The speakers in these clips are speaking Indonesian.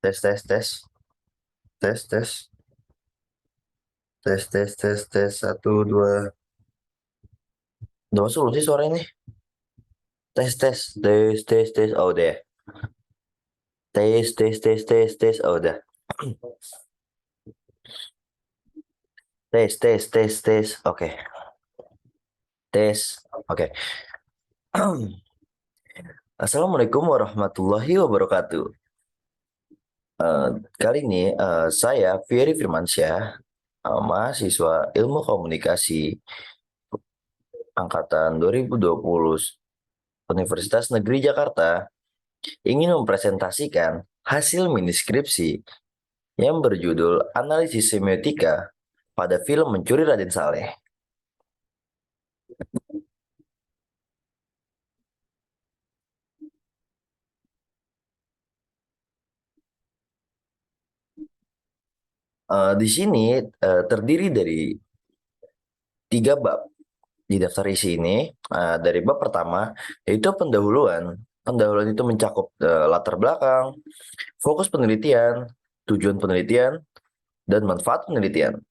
Tes, tes, tes, tes, tes, tes, tes, tes, tes, satu, dua. Udah masuk belum sih suara ini? Tes, tes, tes, tes, tes. Oh, udah ya. Tes, tes, tes, tes, tes. Oh, udah. Tes, tes, tes, tes. Oke. Tes. Oke. Assalamualaikum warahmatullahi wabarakatuh. Eh, Kali ini saya Ferry Firmansyah, mahasiswa Ilmu Komunikasi angkatan 2020 Universitas Negeri Jakarta, ingin mempresentasikan hasil mini skripsi yang berjudul Analisis Semiotika pada film Mencuri Raden Saleh. Di sini terdiri dari 3 bab di daftar isi ini. Dari bab pertama yaitu pendahuluan. Pendahuluan itu mencakup latar belakang, fokus penelitian, tujuan penelitian, dan manfaat penelitian.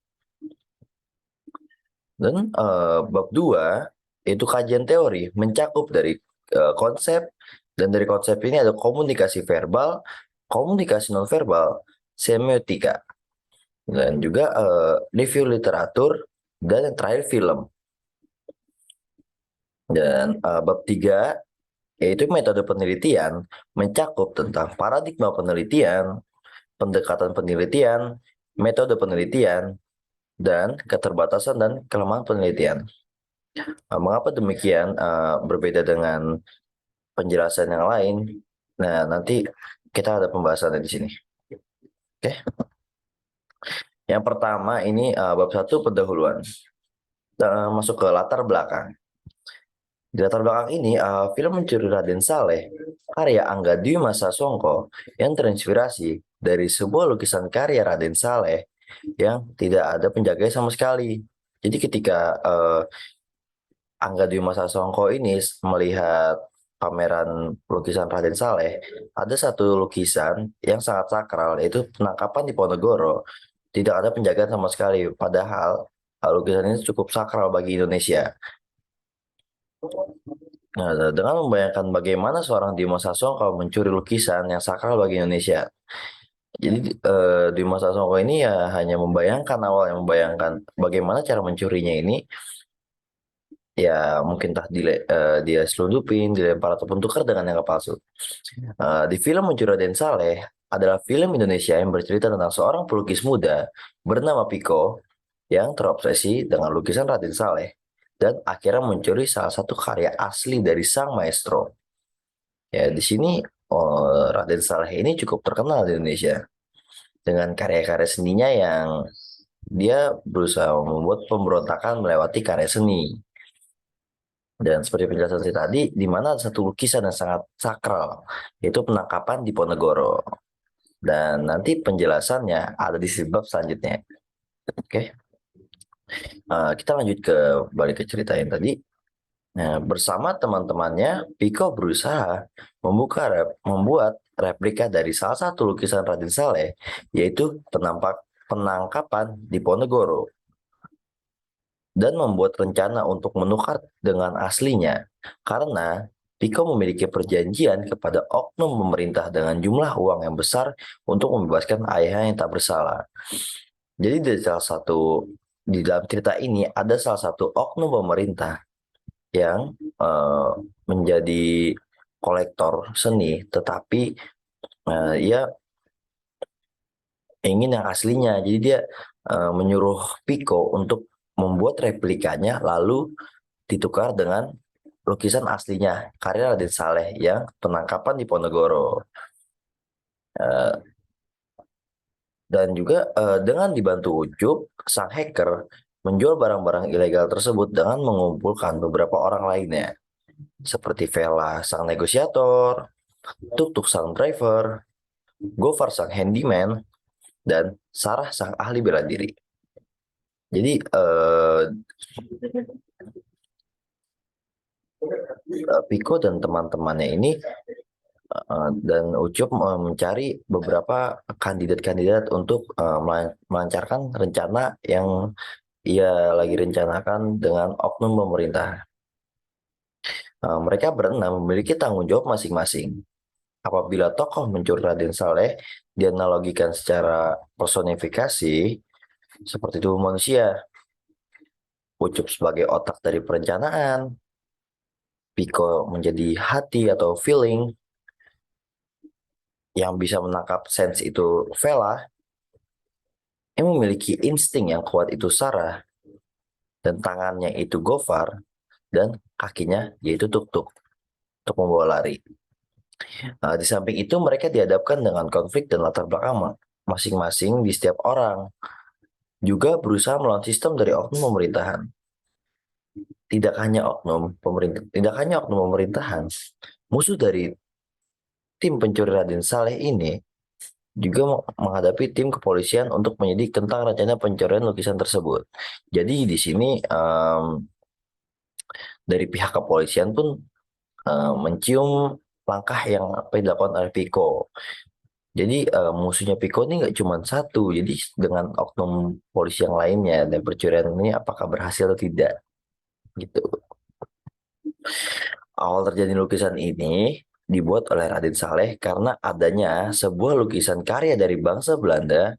Dan bab 2 yaitu kajian teori, mencakup dari konsep, dan dari konsep ini ada komunikasi verbal, komunikasi nonverbal, semiotika, dan juga review literatur, dan yang terakhir film. Dan bab 3 yaitu metode penelitian, mencakup tentang paradigma penelitian, pendekatan penelitian, metode penelitian, dan keterbatasan dan kelemahan penelitian. Mengapa demikian berbeda dengan penjelasan yang lain? Nah, nanti kita ada pembahasannya di sini. Oke. Yang pertama ini bab 1 pendahuluan. Masuk ke latar belakang. Di latar belakang ini, film Mencuri Raden Saleh, karya Angga Dwi Masa Songko, yang terinspirasi dari sebuah lukisan karya Raden Saleh yang tidak ada penjaganya sama sekali. Jadi ketika Angga Dwi Masa Songko ini melihat pameran lukisan Raden Saleh, ada satu lukisan yang sangat sakral, yaitu penangkapan di Ponorogo. Tidak ada penjagaan sama sekali, padahal lukisan ini cukup sakral bagi Indonesia. Nah, dengan membayangkan bagaimana seorang Dimas Sasongko mencuri lukisan yang sakral bagi Indonesia. Jadi Dimas Sasongko ini ya hanya membayangkan awal yang membayangkan bagaimana cara mencurinya ini, ya mungkin dia selundupin, dilempar ataupun tukar dengan yang palsu. Di film Mencuri Raden Saleh adalah film Indonesia yang bercerita tentang seorang pelukis muda bernama Piko yang terobsesi dengan lukisan Raden Saleh dan akhirnya mencuri salah satu karya asli dari sang maestro. Ya, di sini Raden Saleh ini cukup terkenal di Indonesia dengan karya-karya seninya yang dia berusaha membuat pemberontakan melewati karya seni. Dan seperti penjelasan saya tadi, di mana ada satu lukisan yang sangat sakral, yaitu penangkapan di Ponorogo. Dan nanti penjelasannya ada di bab selanjutnya. Oke, kita lanjut ke balik ke cerita yang tadi. Nah, bersama teman-temannya, Piko berusaha membuat replika dari salah satu lukisan Raden Saleh, yaitu penangkapan di Ponorogo, dan membuat rencana untuk menukar dengan aslinya, karena Piko memiliki perjanjian kepada oknum pemerintah dengan jumlah uang yang besar untuk membebaskan ayahnya yang tak bersalah. Jadi di dalam cerita ini ada salah satu oknum pemerintah yang menjadi kolektor seni, tetapi ia ingin yang aslinya. Jadi dia menyuruh Pico untuk membuat replikanya, lalu ditukar dengan lukisan aslinya karya Raden Saleh yang penangkapan di Ponorogo. Dan juga dengan dibantu Ucup, sang hacker menjual barang-barang ilegal tersebut dengan mengumpulkan beberapa orang lainnya, seperti Vela sang negosiator, Tuk-Tuk sang driver, Gofar sang handyman, dan Sarah sang ahli bela diri. Jadi Piko dan teman-temannya ini Dan Ucup mencari beberapa kandidat-kandidat untuk melancarkan rencana yang ia lagi rencanakan dengan oknum pemerintah. Mereka berenam memiliki tanggung jawab masing-masing. Apabila tokoh mencuri Raden Saleh dianalogikan secara personifikasi seperti tubuh manusia, Ucup sebagai otak dari perencanaan, Piko menjadi hati atau feeling yang bisa menangkap sense itu Vela, yang memiliki insting yang kuat itu Sarah, dan tangannya itu Gofar, dan kakinya yaitu Tuk-Tuk untuk membawa lari. Di samping itu mereka dihadapkan dengan konflik dan latar belakang masing-masing di setiap orang. Juga berusaha melawan sistem dari oknum pemerintahan. Tidak hanya oknum pemerintahan, musuh dari tim pencuri Raden Saleh ini juga menghadapi tim kepolisian untuk menyidik tentang rencana pencurian lukisan tersebut. Jadi di sini dari pihak kepolisian pun mencium langkah yang apa yang dilakukan oleh Piko. Jadi musuhnya Piko ini nggak cuma satu, jadi dengan oknum polisi yang lainnya dan pencurian ini apakah berhasil atau tidak gitu. Awal terjadi lukisan ini dibuat oleh Raden Saleh karena adanya sebuah lukisan karya dari bangsa Belanda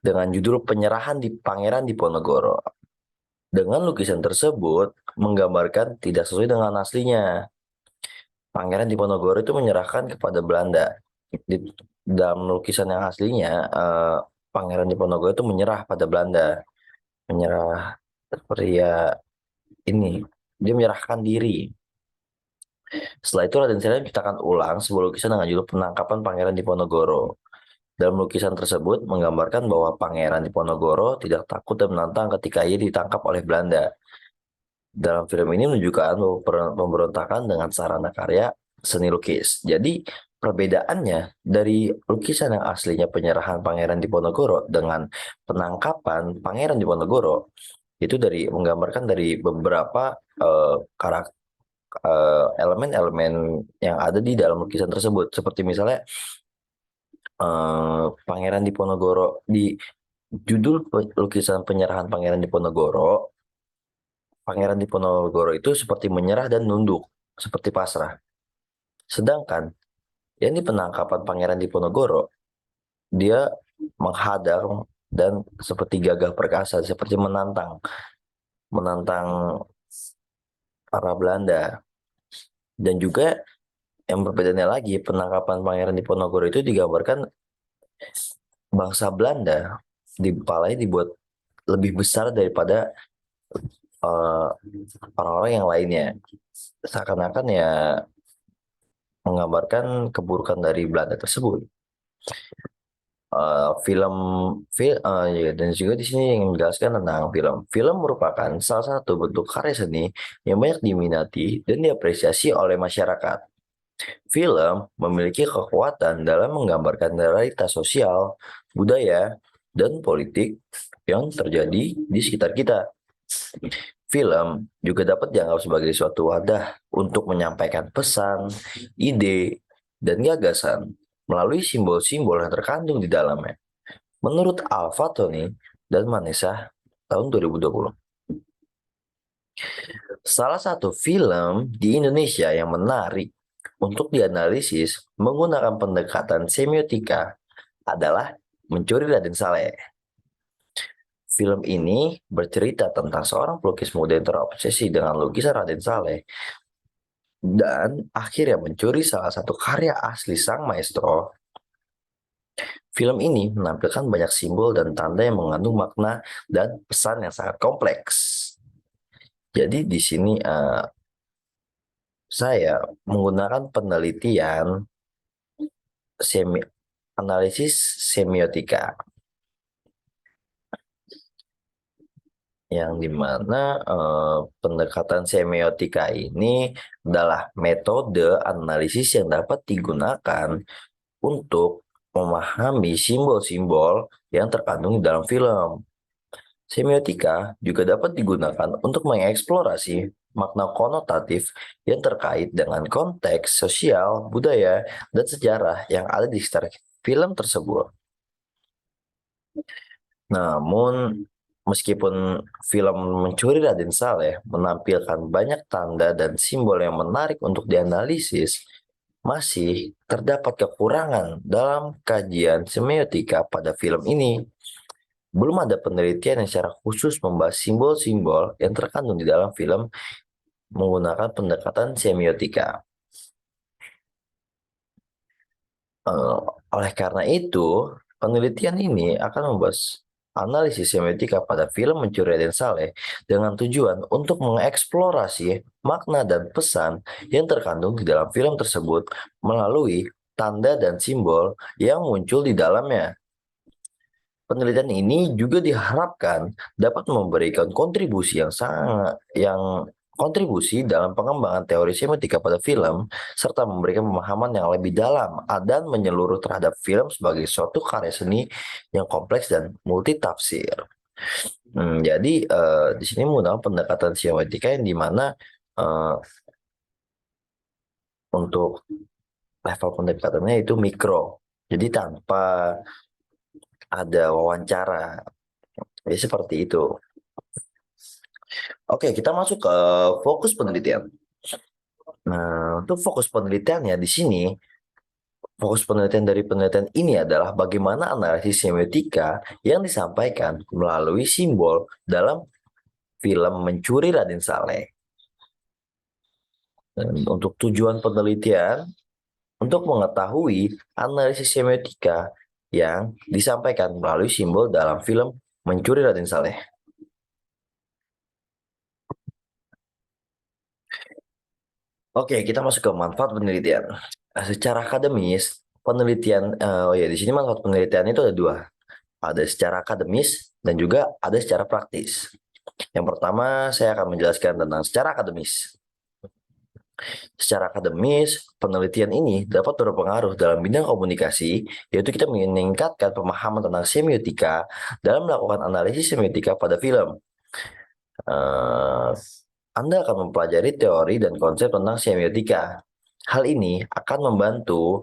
dengan judul Penyerahan di Pangeran Diponegoro. Dengan lukisan tersebut menggambarkan tidak sesuai dengan aslinya. Pangeran Diponegoro itu menyerahkan kepada Belanda. Di dalam lukisan yang aslinya, Pangeran Diponegoro itu menyerah pada Belanda. Menyerah seperti ya ini. Dia menyerahkan diri. Setelah itu Raden Saleh menciptakan ulang sebuah lukisan dengan judul Penangkapan Pangeran Diponegoro. Dalam lukisan tersebut menggambarkan bahwa Pangeran Diponegoro tidak takut dan menantang ketika ia ditangkap oleh Belanda. Dalam film ini menunjukkan bahwa pemberontakan dengan sarana karya seni lukis. Jadi perbedaannya dari lukisan yang aslinya penyerahan Pangeran Diponegoro dengan penangkapan Pangeran Diponegoro itu dari menggambarkan dari beberapa karakter elemen-elemen yang ada di dalam lukisan tersebut. Seperti misalnya Pangeran Diponegoro di judul lukisan penyerahan Pangeran Diponegoro, Pangeran Diponegoro itu seperti menyerah dan nunduk, seperti pasrah. Sedangkan yang di penangkapan Pangeran Diponegoro, dia menghadang dan seperti gagah perkasa, seperti menantang, menantang para Belanda. Dan juga yang perbedaannya lagi, penangkapan Pangeran Diponegoro itu digambarkan bangsa Belanda di kepalanya dibuat lebih besar daripada eh, orang-orang yang lainnya. Seakan-akan ya menggambarkan keburukan dari Belanda tersebut. Film, ya, dan juga di sini yang menjelaskan tentang film. Film merupakan salah satu bentuk karya seni yang banyak diminati dan diapresiasi oleh masyarakat. Film memiliki kekuatan dalam menggambarkan realitas sosial, budaya, dan politik yang terjadi di sekitar kita. Film juga dapat dianggap sebagai suatu wadah untuk menyampaikan pesan, ide, dan gagasan melalui simbol-simbol yang terkandung di dalamnya. Menurut Alfa Tony dan Manesa tahun 2020. Salah satu film di Indonesia yang menarik untuk dianalisis menggunakan pendekatan semiotika adalah Mencuri Raden Saleh. Film ini bercerita tentang seorang pelukis muda yang terobsesi dengan lukisan Raden Saleh dan akhirnya mencuri salah satu karya asli sang maestro. Film ini menampilkan banyak simbol dan tanda yang mengandung makna dan pesan yang sangat kompleks. Jadi di sini saya menggunakan penelitian analisis semiotika yang dimana pendekatan semiotika ini adalah metode analisis yang dapat digunakan untuk memahami simbol-simbol yang terkandung di dalam film. Semiotika juga dapat digunakan untuk mengeksplorasi makna konotatif yang terkait dengan konteks sosial, budaya, dan sejarah yang ada di sekitar film tersebut. Namun, meskipun film Mencuri Raden Saleh menampilkan banyak tanda dan simbol yang menarik untuk dianalisis, masih terdapat kekurangan dalam kajian semiotika pada film ini. Belum ada penelitian yang secara khusus membahas simbol-simbol yang terkandung di dalam film menggunakan pendekatan semiotika. Eh, oleh karena itu, penelitian ini akan membahas analisis semiotika pada film Mencuri Raden Saleh dengan tujuan untuk mengeksplorasi makna dan pesan yang terkandung di dalam film tersebut melalui tanda dan simbol yang muncul di dalamnya. Penelitian ini juga diharapkan dapat memberikan kontribusi dalam pengembangan teori semiotika pada film, serta memberikan pemahaman yang lebih dalam dan menyeluruh terhadap film sebagai suatu karya seni yang kompleks dan multitafsir. Jadi di sini menggunakan pendekatan semiotika yang dimana untuk level pendekatannya itu mikro, jadi tanpa ada wawancara. Jadi seperti itu. Oke, kita masuk ke fokus penelitian. Nah, untuk fokus penelitiannya di sini, fokus penelitian dari penelitian ini adalah bagaimana analisis semiotika yang disampaikan melalui simbol dalam film Mencuri Raden Saleh. Dan untuk tujuan penelitian, untuk mengetahui analisis semiotika yang disampaikan melalui simbol dalam film Mencuri Raden Saleh. Oke, kita masuk ke manfaat penelitian. Secara akademis, penelitian, oh ya, di sini manfaat penelitian itu ada dua. Ada secara akademis dan juga ada secara praktis. Yang pertama, saya akan menjelaskan tentang secara akademis. Secara akademis, penelitian ini dapat berpengaruh dalam bidang komunikasi, yaitu kita meningkatkan pemahaman tentang semiotika dalam melakukan analisis semiotika pada film. Eh, Anda akan mempelajari teori dan konsep tentang semiotika. Hal ini akan membantu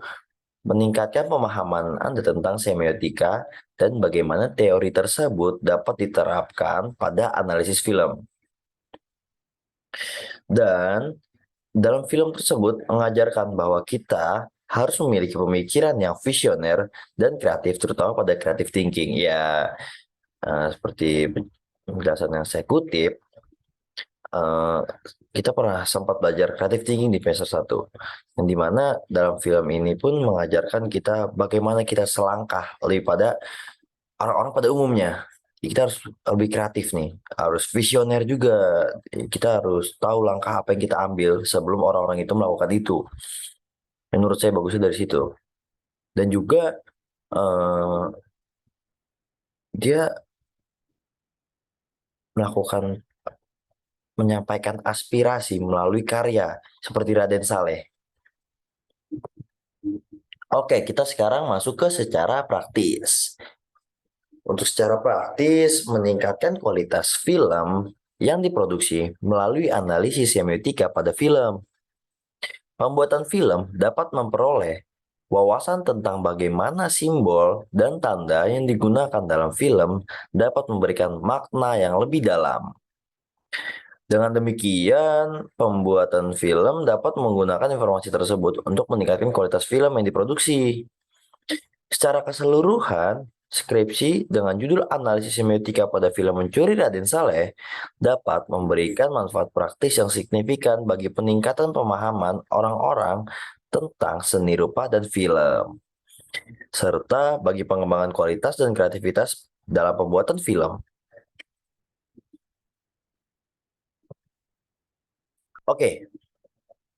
meningkatkan pemahaman Anda tentang semiotika dan bagaimana teori tersebut dapat diterapkan pada analisis film. Dan dalam film tersebut mengajarkan bahwa kita harus memiliki pemikiran yang visioner dan kreatif, terutama pada creative thinking. Ya, seperti penjelasan yang saya kutip, eh, kita pernah sempat belajar creative thinking di semester 1, yang dimana dalam film ini pun mengajarkan kita bagaimana kita selangkah lebih pada orang-orang pada umumnya. Kita harus lebih kreatif nih, harus visioner juga. Kita harus tahu langkah apa yang kita ambil sebelum orang-orang itu melakukan itu. Menurut saya bagusnya dari situ. Dan juga eh, dia melakukan menyampaikan aspirasi melalui karya seperti Raden Saleh. Oke, kita sekarang masuk ke secara praktis. Untuk secara praktis, meningkatkan kualitas film yang diproduksi melalui analisis semiotika pada film. Pembuatan film dapat memperoleh wawasan tentang bagaimana simbol dan tanda yang digunakan dalam film dapat memberikan makna yang lebih dalam. Dengan demikian, pembuatan film dapat menggunakan informasi tersebut untuk meningkatkan kualitas film yang diproduksi. Secara keseluruhan, skripsi dengan judul Analisis Semiotika pada Film Mencuri Raden Saleh dapat memberikan manfaat praktis yang signifikan bagi peningkatan pemahaman orang-orang tentang seni rupa dan film, serta bagi pengembangan kualitas dan kreativitas dalam pembuatan film. Oke,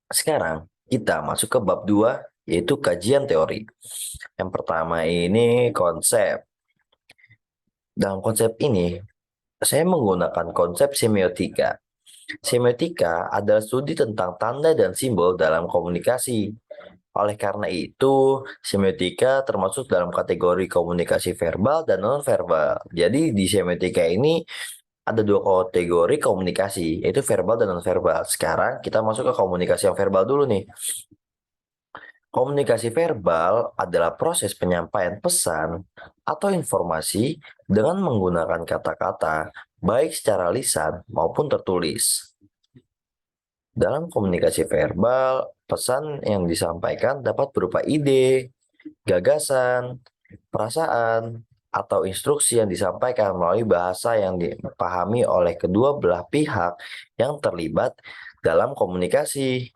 sekarang kita masuk ke bab 2, yaitu kajian teori. Yang pertama ini konsep. Dalam konsep ini, saya menggunakan konsep semiotika. Semiotika adalah studi tentang tanda dan simbol dalam komunikasi. Oleh karena itu, semiotika termasuk dalam kategori komunikasi verbal dan non-verbal. Jadi di semiotika ini ada dua kategori komunikasi, yaitu verbal dan non-verbal. Sekarang kita masuk ke komunikasi yang verbal dulu nih. Komunikasi verbal adalah proses penyampaian pesan atau informasi dengan menggunakan kata-kata, baik secara lisan maupun tertulis. Dalam komunikasi verbal, pesan yang disampaikan dapat berupa ide, gagasan, perasaan, atau instruksi yang disampaikan melalui bahasa yang dipahami oleh kedua belah pihak yang terlibat dalam komunikasi.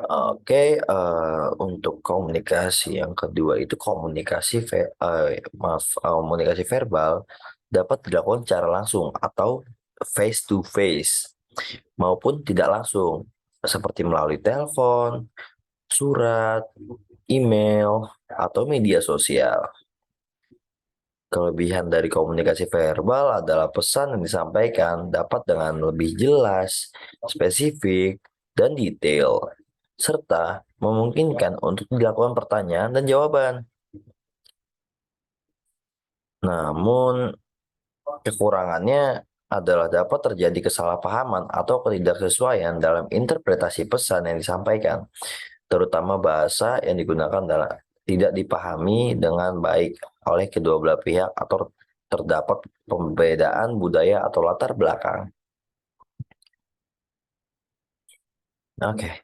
Oke, untuk komunikasi yang kedua itu komunikasi verbal dapat dilakukan secara langsung atau face to face maupun tidak langsung seperti melalui telepon, surat, email, atau media sosial. Kelebihan dari komunikasi verbal adalah pesan yang disampaikan dapat dengan lebih jelas, spesifik, dan detail, serta memungkinkan untuk dilakukan pertanyaan dan jawaban. Namun, kekurangannya adalah dapat terjadi kesalahpahaman atau ketidaksesuaian dalam interpretasi pesan yang disampaikan, terutama bahasa yang digunakan tidak dipahami dengan baik oleh kedua belah pihak atau terdapat perbedaan budaya atau latar belakang. Oke,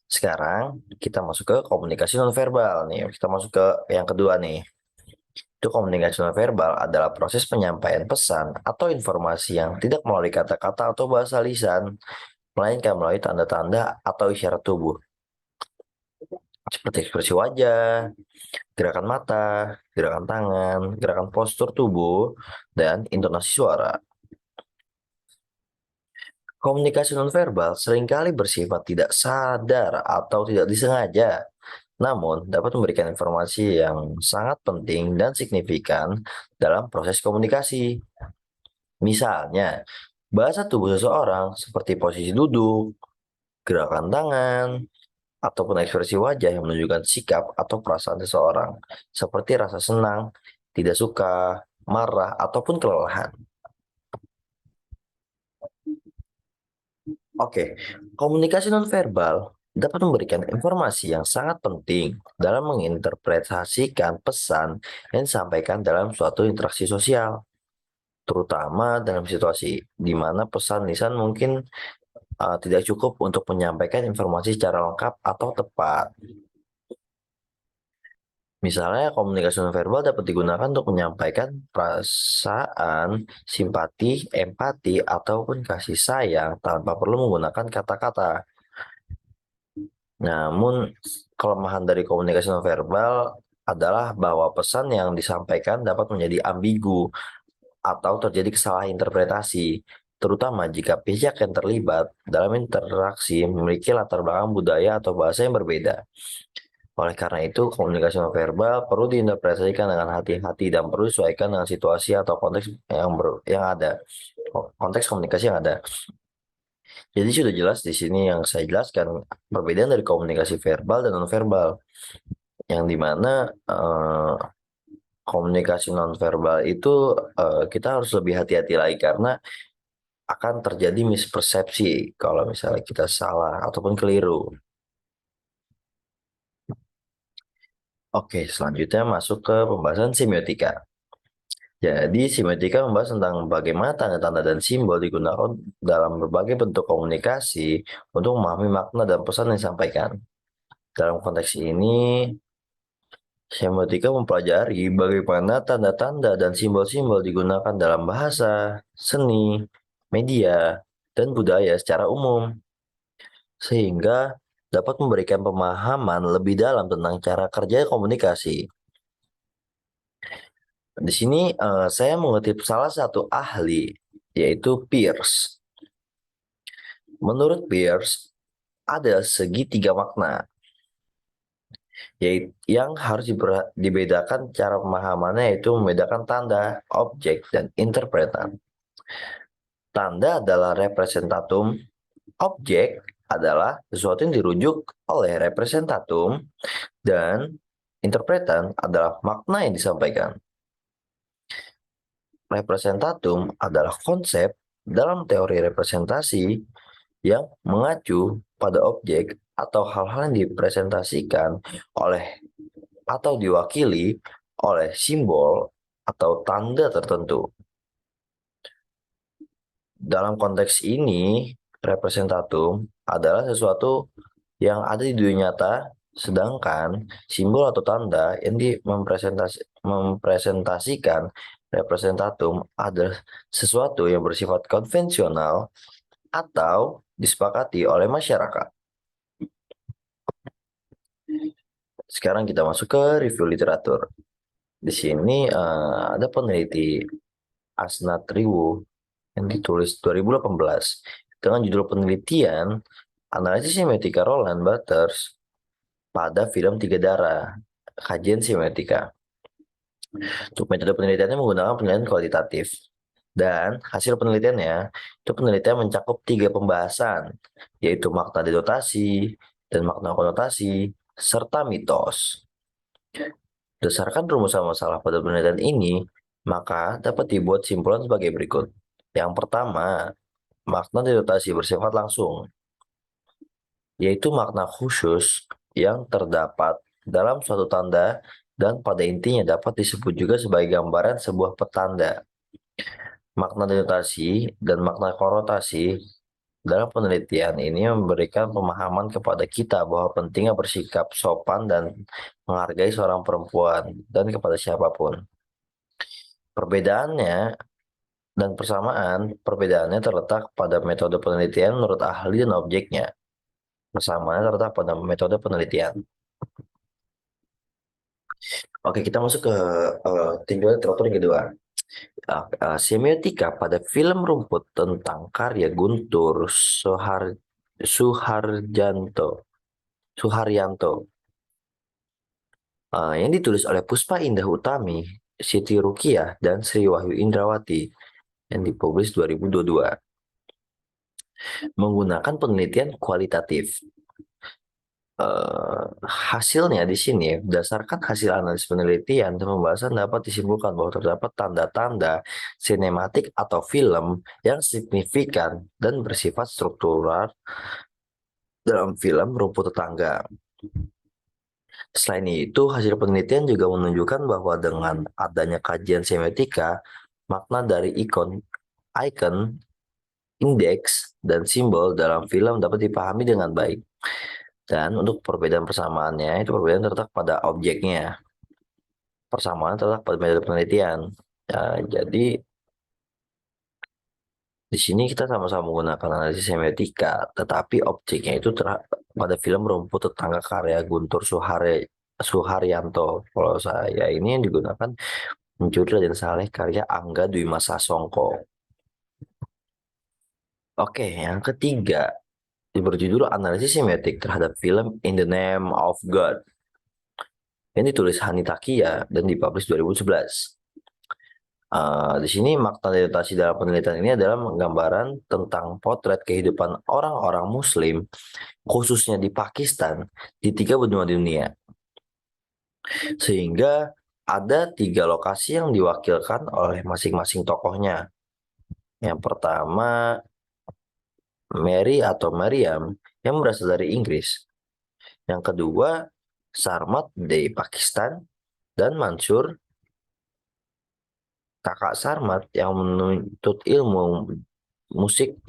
sekarang kita masuk ke komunikasi nonverbal nih. Kita masuk ke yang kedua nih. Itu komunikasi nonverbal adalah proses penyampaian pesan atau informasi yang tidak melalui kata-kata atau bahasa lisan, melainkan melalui tanda-tanda atau isyarat tubuh, seperti ekspresi wajah, gerakan mata, gerakan tangan, gerakan postur tubuh, dan intonasi suara. Komunikasi nonverbal seringkali bersifat tidak sadar atau tidak disengaja, namun dapat memberikan informasi yang sangat penting dan signifikan dalam proses komunikasi. Misalnya, bahasa tubuh seseorang seperti posisi duduk, gerakan tangan, ataupun ekspresi wajah yang menunjukkan sikap atau perasaan seseorang, seperti rasa senang, tidak suka, marah, ataupun kelelahan. Oke, komunikasi nonverbal dapat memberikan informasi yang sangat penting dalam menginterpretasikan pesan yang disampaikan dalam suatu interaksi sosial, terutama dalam situasi di mana pesan lisan mungkin tidak cukup untuk menyampaikan informasi secara lengkap atau tepat. Misalnya, komunikasi nonverbal dapat digunakan untuk menyampaikan perasaan, simpati, empati, ataupun kasih sayang tanpa perlu menggunakan kata-kata. Namun, kelemahan dari komunikasi nonverbal adalah bahwa pesan yang disampaikan dapat menjadi ambigu atau terjadi kesalahan interpretasi, terutama jika pihak yang terlibat dalam interaksi memiliki latar belakang budaya atau bahasa yang berbeda. Oleh karena itu, komunikasi nonverbal perlu diinterpretasikan dengan hati-hati dan perlu disesuaikan dengan situasi atau konteks yang ada. Konteks komunikasi yang ada. Jadi sudah jelas di sini yang saya jelaskan perbedaan dari komunikasi verbal dan nonverbal. Yang dimana komunikasi nonverbal itu kita harus lebih hati-hati lagi karena akan terjadi mispersepsi kalau misalnya kita salah ataupun keliru. Oke, selanjutnya masuk ke pembahasan semiotika. Jadi, semiotika membahas tentang bagaimana tanda-tanda dan simbol digunakan dalam berbagai bentuk komunikasi untuk memahami makna dan pesan yang disampaikan. Dalam konteks ini, semiotika mempelajari bagaimana tanda-tanda dan simbol-simbol digunakan dalam bahasa, seni, media, dan budaya secara umum, sehingga dapat memberikan pemahaman lebih dalam tentang cara kerja komunikasi. Di sini saya mengutip salah satu ahli, yaitu Peirce. Menurut Peirce, ada segitiga makna, yaitu yang harus dibedakan cara pemahamannya, yaitu membedakan tanda, objek, dan interpretan. Tanda adalah representatum, objek adalah sesuatu yang dirujuk oleh representatum, dan interpretan adalah makna yang disampaikan. representatum adalah konsep dalam teori representasi yang mengacu pada objek atau hal-hal yang dipresentasikan oleh atau diwakili oleh simbol atau tanda tertentu. Dalam konteks ini, representatum adalah sesuatu yang ada di dunia nyata, sedangkan simbol atau tanda yang mempresentasikan representatum adalah sesuatu yang bersifat konvensional atau disepakati oleh masyarakat. Sekarang kita masuk ke review literatur. Di sini ada peneliti Asnat Riwu yang ditulis 2018 dengan judul penelitian Analisis Semiotika Roland Barthes pada film Tiga Darah, kajian semiotika. Untuk metode penelitiannya menggunakan penelitian kualitatif. Dan hasil penelitiannya, itu penelitian mencakup 3 pembahasan, yaitu makna denotasi dan makna konotasi, serta mitos. Berdasarkan rumusan masalah pada penelitian ini, maka dapat dibuat simpulan sebagai berikut. Yang pertama, makna denotasi bersifat langsung, yaitu makna khusus yang terdapat dalam suatu tanda dan pada intinya dapat disebut juga sebagai gambaran sebuah petanda. Makna denotasi dan makna konotasi dalam penelitian ini memberikan pemahaman kepada kita bahwa pentingnya bersikap sopan dan menghargai seorang perempuan dan kepada siapapun. Perbedaannya dan perbedaannya terletak pada metode penelitian menurut ahli dan objeknya. Persamaannya terletak pada metode penelitian. Oke, kita masuk ke tinjauan literatur yang kedua. Semiotika pada film rumput tentang karya Guntur Suharyanto yang ditulis oleh Puspa Indah Utami, Siti Rukiah, dan Sri Wahyu Indrawati yang dipublis 2022. Menggunakan penelitian kualitatif. Hasilnya di sini berdasarkan hasil analisis penelitian dan pembahasan dapat disimpulkan bahwa terdapat tanda-tanda sinematik atau film yang signifikan dan bersifat struktural dalam film Rumput Tetangga. Selain itu, hasil penelitian juga menunjukkan bahwa dengan adanya kajian semiotika, makna dari icon, indeks, dan simbol dalam film dapat dipahami dengan baik. Dan untuk perbedaan persamaannya, itu perbedaan terletak pada objeknya. Persamaan terletak pada metode penelitian. Jadi, di sini kita sama-sama menggunakan analisis semiotika, tetapi objeknya itu pada film Rumput Tetangga karya Guntur Suharyanto. Kalau saya ini yang digunakan Mencuri Raden Saleh karya Angga Dwi Masa Songko. Oke, yang ketiga berjudul Analisis Semiotik terhadap film In the Name of God yang ditulis Hani Takia dan dipublish 2011. Di sini makna denotasi dalam penelitian ini adalah gambaran tentang potret kehidupan orang-orang Muslim, khususnya di Pakistan, di 3 benua dunia. Sehingga ada 3 lokasi yang diwakilkan oleh masing-masing tokohnya. Yang pertama, Mary atau Maryam yang berasal dari Inggris. Yang kedua, Sarmat dari Pakistan, dan Mansur, kakak Sarmat yang menuntut ilmu musik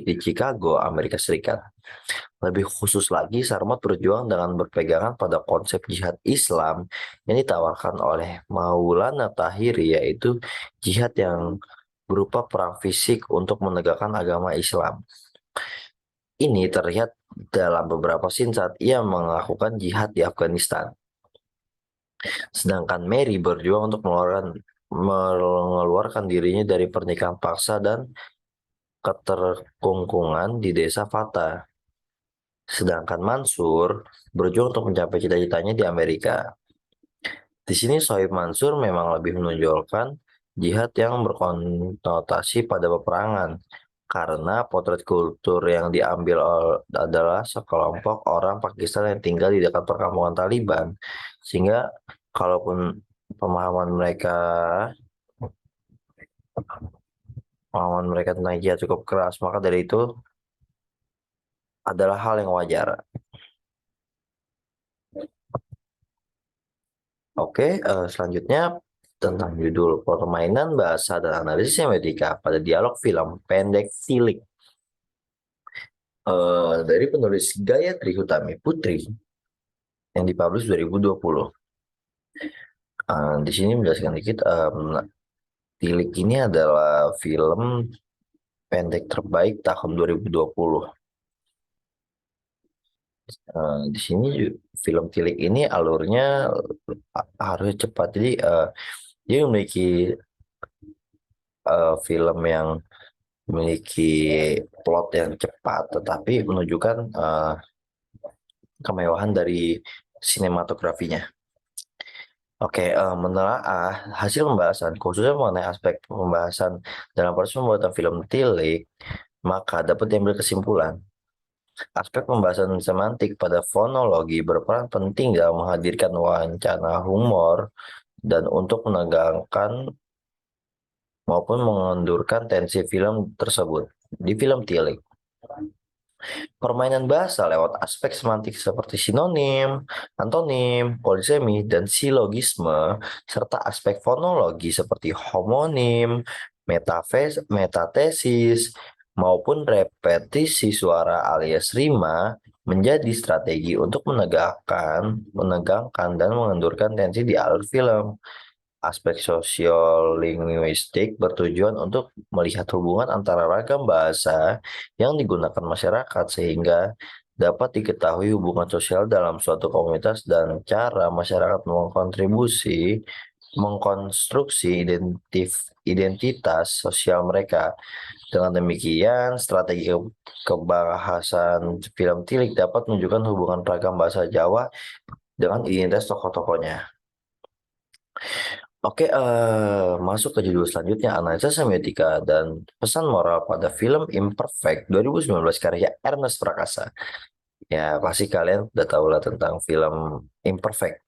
di Chicago, Amerika Serikat. Lebih khusus lagi, Sarmat berjuang dengan berpegangan pada konsep jihad Islam yang ditawarkan oleh Maulana Tahiri, yaitu jihad yang berupa perang fisik untuk menegakkan agama Islam. Ini terlihat dalam beberapa scene saat ia melakukan jihad di Afghanistan. Sedangkan Mary berjuang untuk mengeluarkan dirinya dari pernikahan paksa dan keterkungkungan di desa Fata. Sedangkan Mansur berjuang untuk mencapai cita-citanya di Amerika. Di sini Sohib Mansur memang lebih menonjolkan jihad yang berkonotasi pada peperangan, karena potret kultur yang diambil adalah sekelompok orang Pakistan yang tinggal di dekat perkampungan Taliban, sehingga kalaupun pemahaman mereka pengalaman mereka tentang hijab cukup keras, maka dari itu adalah hal yang wajar. Oke, selanjutnya tentang judul permainan bahasa dan analisis semiotika pada dialog film pendek Tilik dari penulis Gayatri Hutami Putri yang dipublish 2020. Di sini menjelaskan dikit, Tilik ini adalah film pendek terbaik tahun 2020. Di sini film Tilik ini alurnya harus cepat, jadi dia memiliki film yang memiliki plot yang cepat, tetapi menunjukkan kemewahan dari sinematografinya. Oke, menelaah hasil pembahasan, khususnya mengenai aspek pembahasan dalam proses pembuatan film Tilik, maka dapat diambil kesimpulan. Aspek pembahasan semantik pada fonologi berperan penting dalam menghadirkan wacana humor dan untuk menegangkan maupun mengendurkan tensi film tersebut. Di film Tilik, permainan bahasa lewat aspek semantik seperti sinonim, antonim, polisemi, dan silogisme, serta aspek fonologi seperti homonim, metatesis, maupun repetisi suara alias rima, menjadi strategi untuk menegangkan, dan mengendurkan tensi di alur film. Aspek sosiolinguistik bertujuan untuk melihat hubungan antara ragam bahasa yang digunakan masyarakat sehingga dapat diketahui hubungan sosial dalam suatu komunitas dan cara masyarakat mengkonstruksi identitas sosial mereka. Dengan demikian, strategi kebahasan film Tilik dapat menunjukkan hubungan ragam bahasa Jawa dengan identitas tokoh-tokohnya. Oke, masuk ke judul selanjutnya, analisa semiotika dan pesan moral pada film Imperfect 2019 karya Ernest Prakasa. Ya, pasti kalian udah tahu lah tentang film Imperfect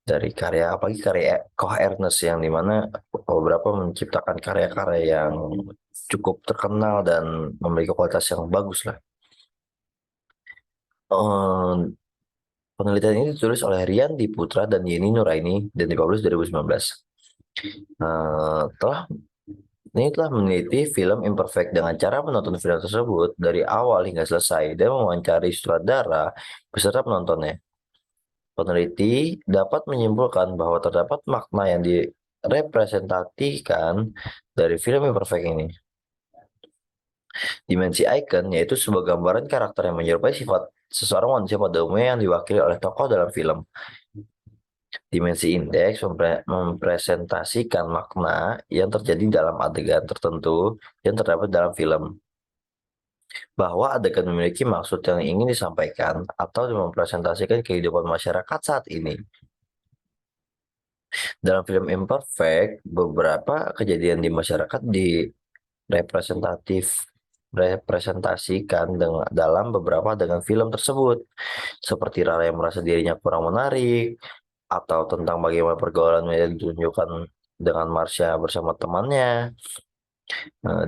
dari karya, apalagi karya Koh Ernest yang dimana beberapa menciptakan karya-karya yang cukup terkenal dan memiliki kualitas yang bagus lah. Eh, Penelitian ini ditulis oleh Rian Diputra dan Yeni Nuraini dan dipublish 2019. Telah Ini telah meneliti film Imperfect dengan cara menonton film tersebut dari awal hingga selesai dan mewawancari sutradara beserta penontonnya. Peneliti dapat menyimpulkan bahwa terdapat makna yang direpresentasikan dari film Imperfect ini. Dimensi icon yaitu sebuah gambaran karakter yang menyerupai sifat seseorang manusia pada umumnya yang diwakili oleh tokoh dalam film. Dimensi indeks mempresentasikan makna yang terjadi dalam adegan tertentu yang terdapat dalam film. Bahwa adegan memiliki maksud yang ingin disampaikan atau mempresentasikan kehidupan masyarakat saat ini. Dalam film Imperfect, beberapa kejadian di masyarakat representasikan dalam beberapa adegan film tersebut, seperti Rara yang merasa dirinya kurang menarik, atau tentang bagaimana pergaulan media ditunjukkan dengan Marsha bersama temannya.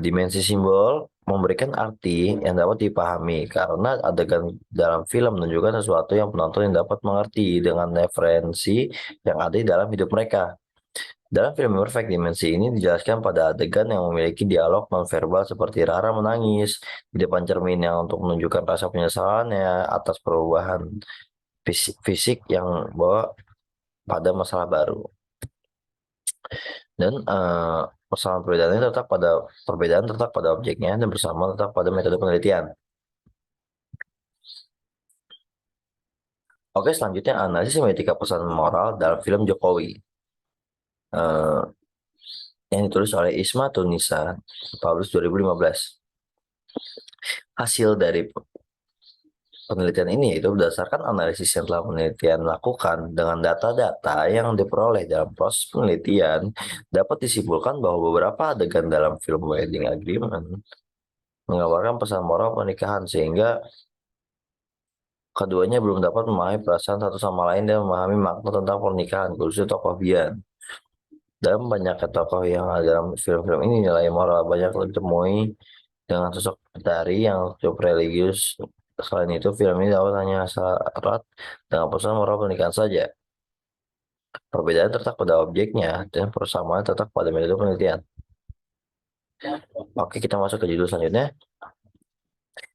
Dimensi simbol memberikan arti yang dapat dipahami karena adegan dalam film menunjukkan sesuatu yang penonton yang dapat mengerti dengan referensi yang ada di dalam hidup mereka. Dalam film Perfect, dimensi ini dijelaskan pada adegan yang memiliki dialog nonverbal seperti Rara menangis di depan cermin yang untuk menunjukkan rasa penyesalannya atas perubahan fisik yang bawa pada masalah baru. Dan persamaan perbedaan terletak pada objeknya dan persamaan terletak pada metode penelitian. Oke, selanjutnya analisis semiotika pesan moral dalam film Jokowi. Uh, yang ditulis oleh Isma Tunisa, Paulus 2015. Hasil dari penelitian ini yaitu berdasarkan analisis yang telah penelitian lakukan dengan data-data yang diperoleh dalam proses penelitian, dapat disimpulkan bahwa beberapa adegan dalam film Wedding Agreement menggambarkan pesan moral pernikahan sehingga keduanya belum dapat memahami perasaan satu sama lain dan memahami makna tentang pernikahan, khususnya tokoh Bian. Dalam banyaknya tokoh yang ada dalam film-film ini, nilai moral banyak ditemui dengan sosok dari yang cukup religius. Selain itu, film ini dapat hanya syarat dengan pesan moral pernikahan saja. Perbedaan terletak pada objeknya dan persamaan terletak pada metode penelitian. Oke, kita masuk ke judul selanjutnya.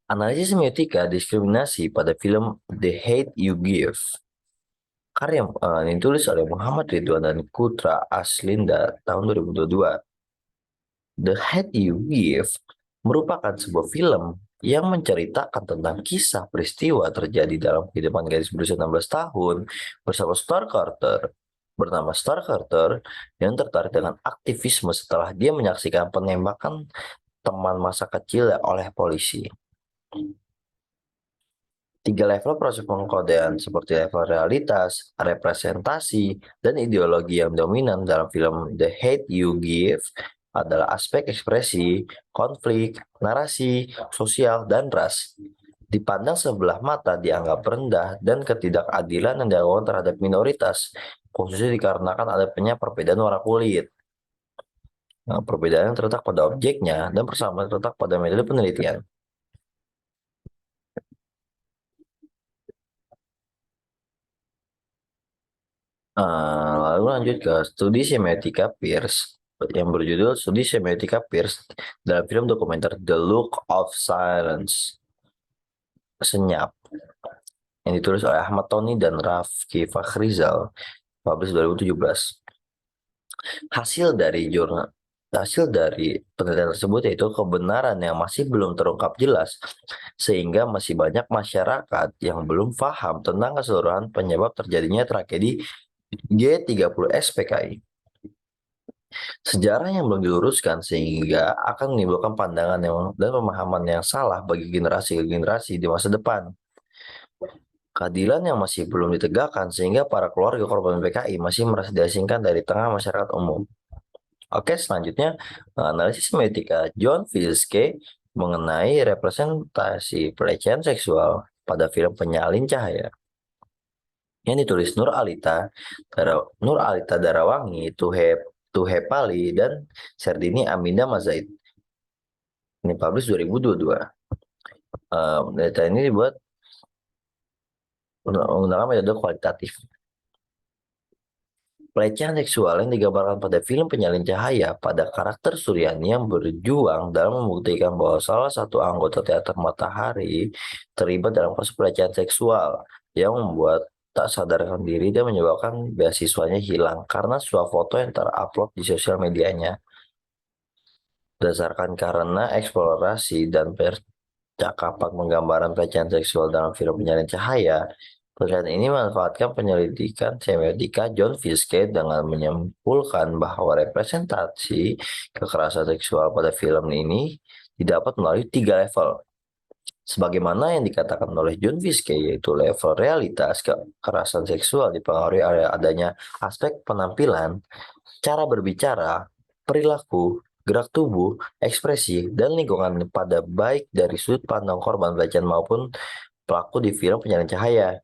Analisis semiotika diskriminasi pada film The Hate You Give. Karya yang ditulis oleh Muhammad Ridwan dan Kutra Aslinda tahun 2022. The Hate You Give merupakan sebuah film yang menceritakan tentang kisah peristiwa terjadi dalam kehidupan gadis berusia 16 tahun bersama Star Carter bernama Star Carter yang tertarik dengan aktivisme setelah dia menyaksikan penembakan teman masa kecil oleh polisi. 3 level proses pengkodean seperti level realitas, representasi, dan ideologi yang dominan dalam film The Hate You Give adalah aspek ekspresi, konflik, narasi, sosial, dan ras. Dipandang sebelah mata dianggap rendah dan ketidakadilan yang dilakukan terhadap minoritas, khususnya dikarenakan adanya perbedaan warna kulit. Nah, perbedaan yang terletak pada objeknya dan persamaan terletak pada metode penelitian. Lalu lanjut ke studi semiotika Peirce yang berjudul Studi Semiotika Peirce dalam film dokumenter The Look of Silence, Senyap, yang ditulis oleh Ahmad Tony dan Rafki Fakhrizal, publish 2017. Hasil dari penelitian tersebut yaitu kebenaran yang masih belum terungkap jelas, sehingga masih banyak masyarakat yang belum paham tentang keseluruhan penyebab terjadinya tragedi G30S PKI. Sejarah yang belum diluruskan sehingga akan menimbulkan pandangan dan pemahaman yang salah bagi generasi ke generasi di masa depan. Keadilan yang masih belum ditegakkan sehingga para keluarga korban PKI masih merasa diasingkan dari tengah masyarakat umum. Oke, selanjutnya analisis semiotika John Fiske mengenai representasi pelecehan seksual pada film Penyalin Cahaya yang ditulis Nur Alita Darawangi, Tuhepali, dan Serdini Aminda Mazaid. Ini publish 2022. Data ini dibuat menggunakan metode kualitatif. Pelecehan seksual yang digambarkan pada film Penyalin Cahaya pada karakter Suryani yang berjuang dalam membuktikan bahwa salah satu anggota teater Matahari terlibat dalam kasus pelecehan seksual yang membuat tak sadarkan diri dan menyebabkan beasiswanya hilang karena sebuah foto yang terupload di sosial medianya. Berdasarkan karena eksplorasi dan percakapan penggambaran pelecehan seksual dalam film Penyalin Cahaya, penelitian ini memanfaatkan penyelidikan semiotika John Fiske dengan menyimpulkan bahwa representasi kekerasan seksual pada film ini didapat melalui 3 level. Sebagaimana yang dikatakan oleh John Fiske, yaitu level realitas kekerasan seksual dipengaruhi oleh adanya aspek penampilan, cara berbicara, perilaku, gerak tubuh, ekspresi, dan lingkungan pada baik dari sudut pandang korban pelecehan maupun pelaku di film Penyalin Cahaya.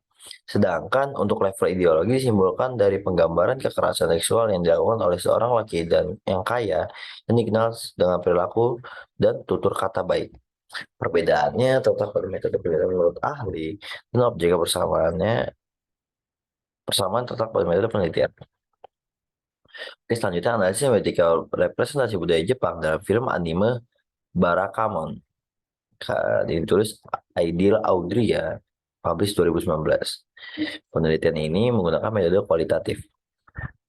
Sedangkan untuk level ideologi disimbolkan dari penggambaran kekerasan seksual yang dilakukan oleh seorang laki dan yang kaya yang dikenal dengan perilaku dan tutur kata baik. Perbedaannya terletak pada metode penelitian menurut ahli dan objek persamaan terletak pada metode penelitian. Oke, selanjutnya analisis semiotika representasi budaya Jepang dalam film anime Barakamon. Ditulis Aidil Audria, publish 2019. Penelitian ini menggunakan metode kualitatif.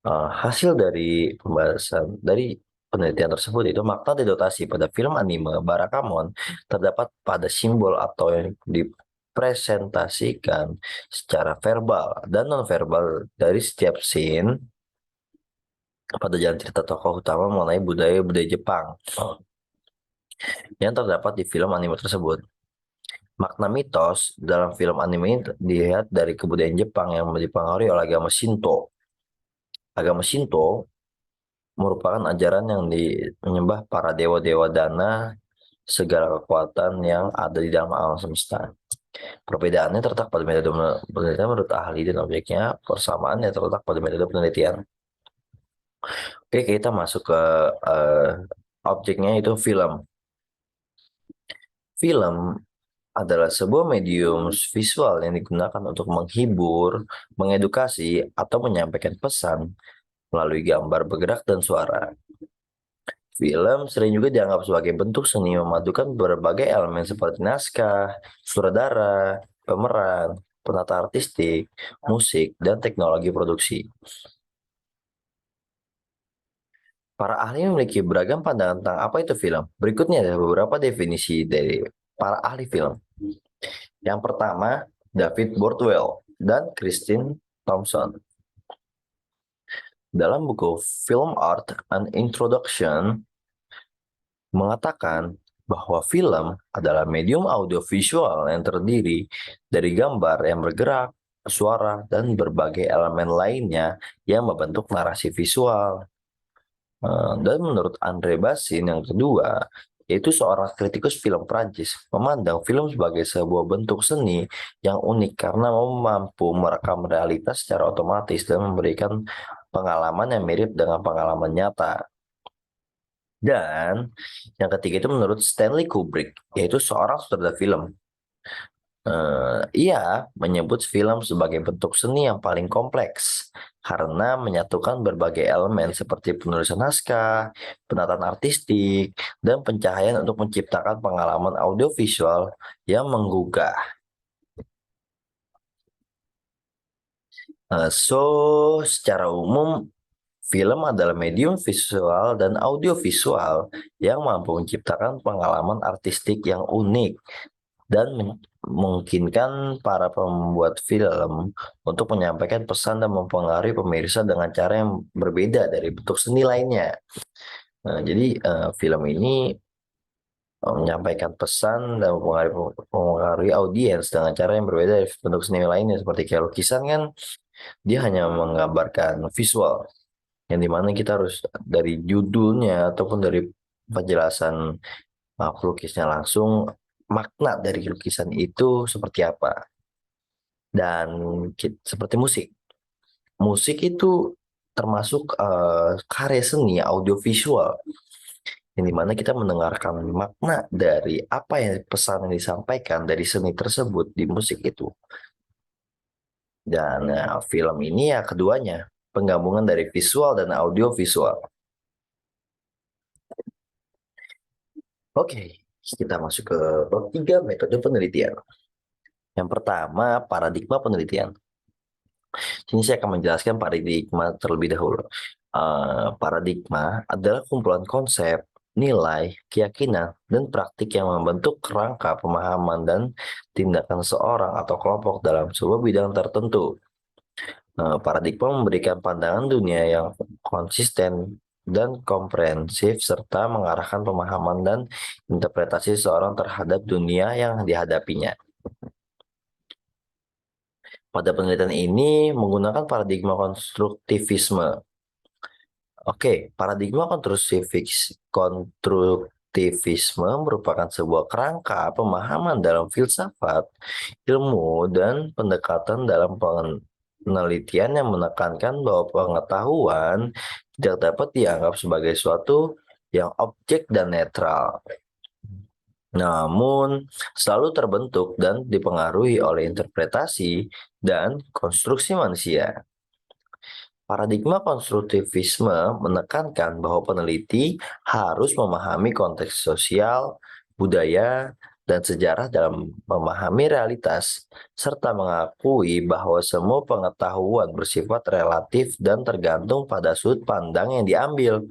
Hasil dari pembahasan dari penelitian tersebut itu makna dedotasi pada film anime Barakamon terdapat pada simbol atau yang dipresentasikan secara verbal dan nonverbal dari setiap scene pada jalan cerita tokoh utama mengenai budaya-budaya Jepang yang terdapat di film anime tersebut. Makna mitos dalam film anime ini dilihat dari kebudayaan Jepang yang dipengaruhi oleh agama Shinto. Agama Shinto merupakan ajaran yang menyembah para dewa-dewa dana segala kekuatan yang ada di dalam alam semesta. Perbedaannya terletak pada metode penelitian menurut ahli dan objeknya, persamaannya terletak pada metode penelitian. Oke, kita masuk ke eh, objeknya itu film. Film adalah sebuah medium visual yang digunakan untuk menghibur, mengedukasi, atau menyampaikan pesan melalui gambar bergerak dan suara. Film sering juga dianggap sebagai bentuk seni memadukan berbagai elemen seperti naskah, sutradara, pemeran, penata artistik, musik, dan teknologi produksi. Para ahli memiliki beragam pandangan tentang apa itu film. Berikutnya ada beberapa definisi dari para ahli film. Yang pertama, David Bordwell dan Christine Thompson. Dalam buku Film Art and Introduction, mengatakan bahwa film adalah medium audiovisual yang terdiri dari gambar yang bergerak, suara, dan berbagai elemen lainnya yang membentuk narasi visual. Dan menurut Andre Bazin yang kedua, yaitu seorang kritikus film Prancis, memandang film sebagai sebuah bentuk seni yang unik karena mampu merekam realitas secara otomatis dan memberikan pengalaman yang mirip dengan pengalaman nyata. Dan yang ketiga itu menurut Stanley Kubrick, yaitu seorang sutradara film. Ia menyebut film sebagai bentuk seni yang paling kompleks karena menyatukan berbagai elemen seperti penulisan naskah, penataan artistik, dan pencahayaan untuk menciptakan pengalaman audiovisual yang menggugah. Secara umum, film adalah medium visual dan audiovisual yang mampu menciptakan pengalaman artistik yang unik dan memungkinkan para pembuat film untuk menyampaikan pesan dan mempengaruhi pemirsa dengan cara yang berbeda dari bentuk seni lainnya. Nah, jadi film ini menyampaikan pesan dan mempengaruhi audiens dengan cara yang berbeda dari bentuk seni lainnya. Seperti kayak lukisan kan, dia hanya menggambarkan visual, yang dimana kita harus dari judulnya ataupun dari penjelasan pelukisnya langsung makna dari lukisan itu seperti apa. Dan seperti musik. Musik itu termasuk karya seni audiovisual yang dimana kita mendengarkan makna dari apa yang pesan yang disampaikan dari seni tersebut di musik itu. Dan film ini ya keduanya, penggabungan dari visual dan audiovisual. Oke, kita masuk ke bab 3 metode penelitian. Yang pertama, paradigma penelitian. Sini saya akan menjelaskan paradigma terlebih dahulu. Paradigma adalah kumpulan konsep, nilai, keyakinan, dan praktik yang membentuk kerangka pemahaman dan tindakan seorang atau kelompok dalam sebuah bidang tertentu. Paradigma memberikan pandangan dunia yang konsisten dan komprehensif serta mengarahkan pemahaman dan interpretasi seorang terhadap dunia yang dihadapinya. Pada penelitian ini menggunakan paradigma konstruktivisme. Oke, paradigma konstruktivisme merupakan sebuah kerangka pemahaman dalam filsafat, ilmu, dan pendekatan dalam penelitian yang menekankan bahwa pengetahuan tidak dapat dianggap sebagai suatu yang objek dan netral, namun selalu terbentuk dan dipengaruhi oleh interpretasi dan konstruksi manusia. Paradigma konstruktivisme menekankan bahwa peneliti harus memahami konteks sosial, budaya, dan sejarah dalam memahami realitas, serta mengakui bahwa semua pengetahuan bersifat relatif dan tergantung pada sudut pandang yang diambil.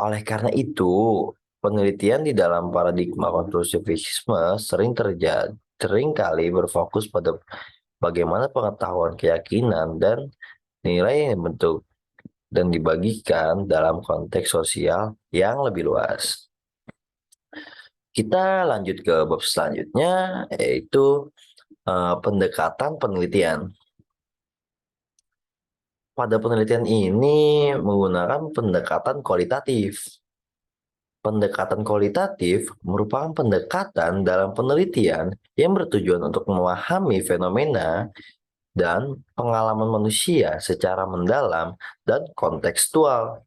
Oleh karena itu, penelitian di dalam paradigma konstruktivisme sering kali berfokus pada bagaimana pengetahuan, keyakinan, dan nilai yang dibentuk dan dibagikan dalam konteks sosial yang lebih luas. Kita lanjut ke bab selanjutnya, yaitu pendekatan penelitian. Pada penelitian ini menggunakan pendekatan kualitatif. Pendekatan kualitatif merupakan pendekatan dalam penelitian yang bertujuan untuk memahami fenomena dan pengalaman manusia secara mendalam dan kontekstual.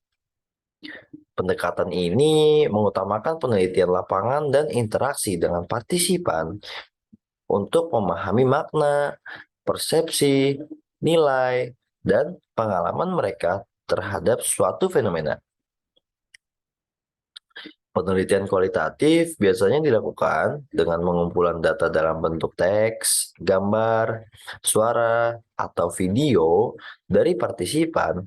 Pendekatan ini mengutamakan penelitian lapangan dan interaksi dengan partisipan untuk memahami makna, persepsi, nilai, dan pengalaman mereka terhadap suatu fenomena. Penelitian kualitatif biasanya dilakukan dengan pengumpulan data dalam bentuk teks, gambar, suara, atau video dari partisipan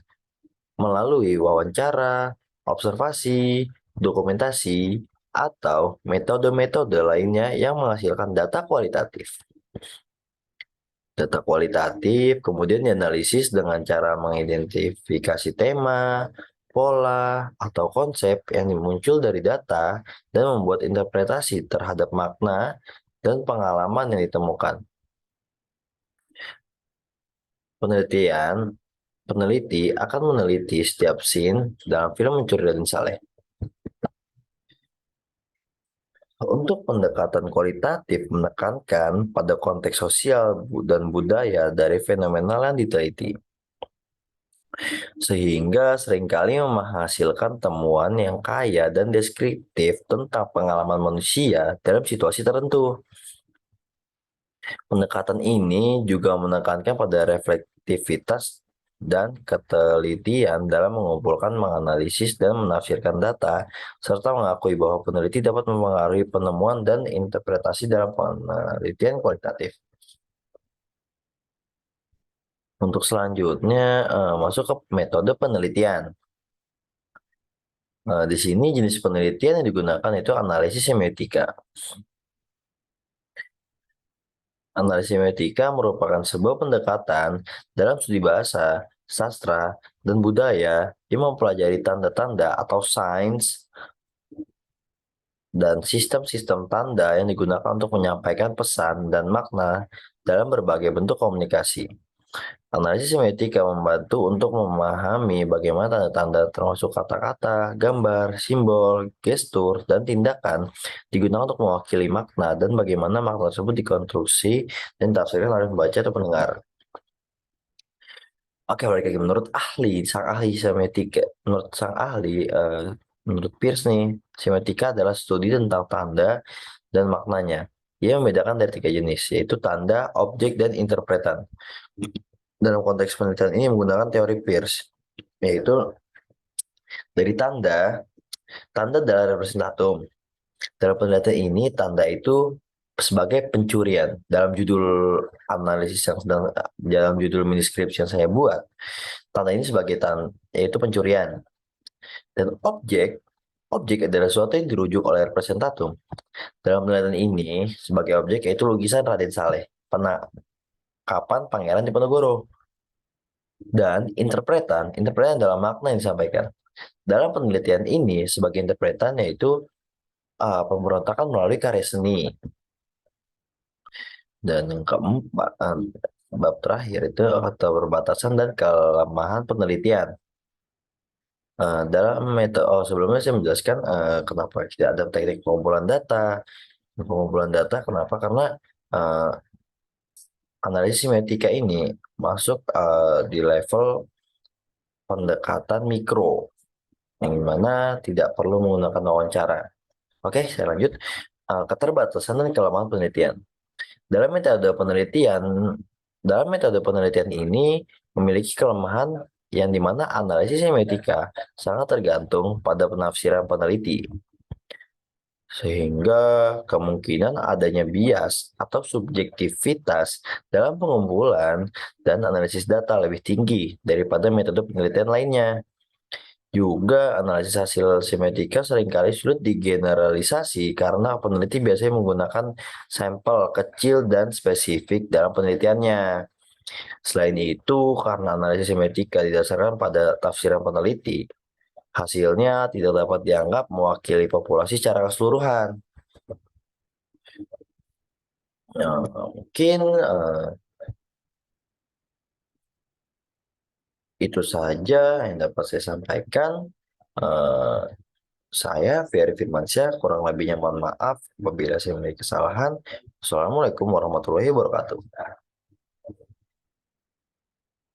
melalui wawancara, observasi, dokumentasi, atau metode-metode lainnya yang menghasilkan data kualitatif. Data kualitatif kemudian dianalisis dengan cara mengidentifikasi tema, pola, atau konsep yang muncul dari data dan membuat interpretasi terhadap makna dan pengalaman yang ditemukan. Peneliti akan meneliti setiap scene dalam film Mencuri Raden Saleh. Untuk pendekatan kualitatif menekankan pada konteks sosial dan budaya dari fenomenal yang diteliti, sehingga seringkali menghasilkan temuan yang kaya dan deskriptif tentang pengalaman manusia dalam situasi tertentu. Pendekatan ini juga menekankan pada reflektivitas dan ketelitian dalam mengumpulkan, menganalisis, dan menafsirkan data, serta mengakui bahwa peneliti dapat mempengaruhi penemuan dan interpretasi dalam penelitian kualitatif. Untuk selanjutnya, masuk ke metode penelitian. Di sini jenis penelitian yang digunakan itu analisis semiotika. Analisis semiotika merupakan sebuah pendekatan dalam studi bahasa, sastra, dan budaya yang mempelajari tanda-tanda atau signs dan sistem-sistem tanda yang digunakan untuk menyampaikan pesan dan makna dalam berbagai bentuk komunikasi. Analisis semiotika membantu untuk memahami bagaimana tanda-tanda termasuk kata-kata, gambar, simbol, gestur, dan tindakan digunakan untuk mewakili makna dan bagaimana makna tersebut dikonstruksi dan ditafsirkan oleh pembaca atau pendengar. Oke, balik lagi menurut sang ahli, menurut Pierce nih, semiotika adalah studi tentang tanda dan maknanya. Ia membedakan dari 3 jenis, yaitu tanda, objek, dan interpretan. Dalam konteks penelitian ini menggunakan teori Pierce, yaitu dari tanda, tanda adalah representatum. Dalam penelitian ini, tanda itu sebagai pencurian. Dalam judul analisis yang sedang, dalam judul miniskripsi yang saya buat, tanda ini sebagai yaitu pencurian. Dan objek adalah sesuatu yang dirujuk oleh representatum. Dalam penelitian ini, sebagai objek yaitu lukisan Raden Saleh, penangkapan Pangeran Diponegoro. Dan interpretan adalah makna yang disampaikan. Dalam penelitian ini, sebagai interpretan yaitu pemberontakan melalui karya seni. Dan yang keempat, bab terakhir itu keterbatasan dan kelemahan penelitian. Dalam metode sebelumnya saya menjelaskan kenapa tidak ada teknik pengumpulan data. Pengumpulan data kenapa? Karena analisis semiotika ini masuk di level pendekatan mikro, yang mana tidak perlu menggunakan wawancara. Oke, saya lanjut. Keterbatasan dan kelemahan penelitian. Dalam metode penelitian ini memiliki kelemahan yang dimana analisis semiotika sangat tergantung pada penafsiran peneliti. Sehingga kemungkinan adanya bias atau subjektivitas dalam pengumpulan dan analisis data lebih tinggi daripada metode penelitian lainnya. Juga analisis hasil semiotika seringkali sulit digeneralisasi karena peneliti biasanya menggunakan sampel kecil dan spesifik dalam penelitiannya. Selain itu, karena analisis semiotika didasarkan pada tafsiran peneliti, hasilnya tidak dapat dianggap mewakili populasi secara keseluruhan. Mungkin itu saja yang dapat saya sampaikan. Eh, Saya Ferry Firmansyah, kurang lebihnya mohon maaf apabila saya memiliki kesalahan. Assalamualaikum warahmatullahi wabarakatuh.